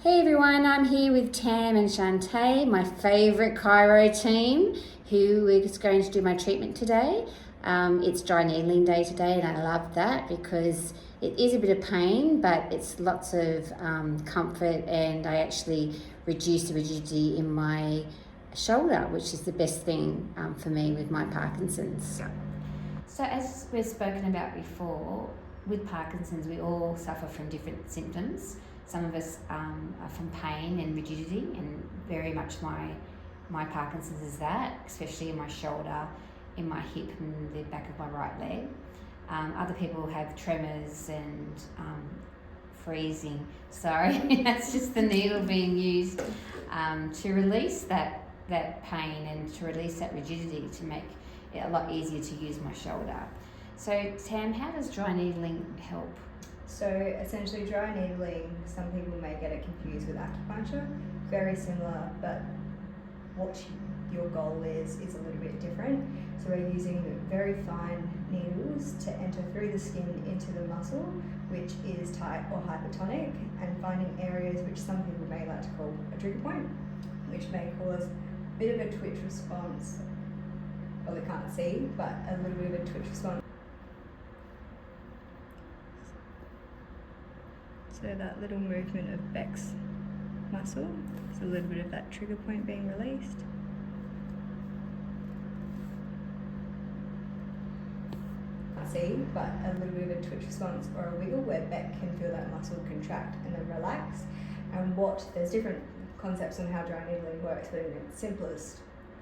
Hey everyone, I'm here with Tam and Shantae, my favourite chiro team, who is going to do my treatment today. It's dry needling day today, and I love that because it is a bit of pain, but it's lots of comfort, and I actually reduce the rigidity in my shoulder, which is the best thing for me with my Parkinson's. So as we've spoken about before, with Parkinson's we all suffer from different symptoms. Some of us are from pain and rigidity, and very much my Parkinson's is that, especially in my shoulder, in my hip and the back of my right leg. Other people have tremors and freezing. Sorry, that's just the needle being used to release that pain and to release that rigidity to make it a lot easier to use my shoulder. So Tam, how does dry needling help? So essentially dry needling, some people may get it confused with acupuncture, very similar, but what your goal is a little bit different. So we're using very fine needles to enter through the skin into the muscle, which is tight or hypertonic, and finding areas which some people may like to call a trigger point, which may cause a bit of a twitch response. Well, they can't see, but a little bit of a twitch response. So that little movement of Beck's muscle, so a little bit of that trigger point being released. See, but a little bit of a twitch response or a wiggle where Beck can feel that muscle contract and then relax. And there's different concepts on how dry needling works, but in its simplest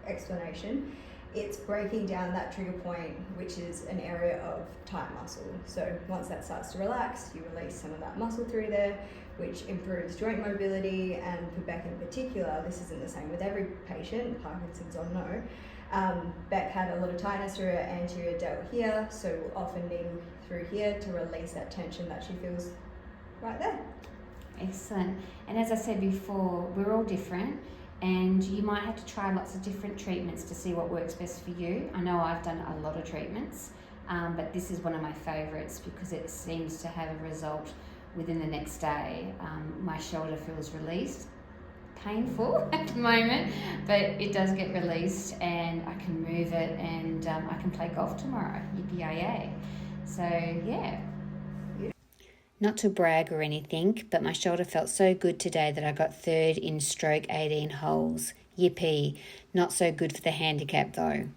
explanation, it's breaking down that trigger point, which is an area of tight muscle. So once that starts to relax, you release some of that muscle through there, which improves joint mobility. And for Beck in particular, this isn't the same with every patient, Parkinson's or no. Beck had a lot of tightness through her anterior delt here, so we'll often needle through here to release that tension that she feels right there. Excellent. And as I said before, we're all different, and you might have to try lots of different treatments to see what works best for you. I know I've done a lot of treatments, but this is one of my favourites because it seems to have a result within the next day. My shoulder feels released. Painful at the moment, but it does get released and I can move it, and I can play golf tomorrow. Yippee-yay. So yeah. Not to brag or anything, but my shoulder felt so good today that I got third in stroke 18 holes. Yippee. Not so good for the handicap though.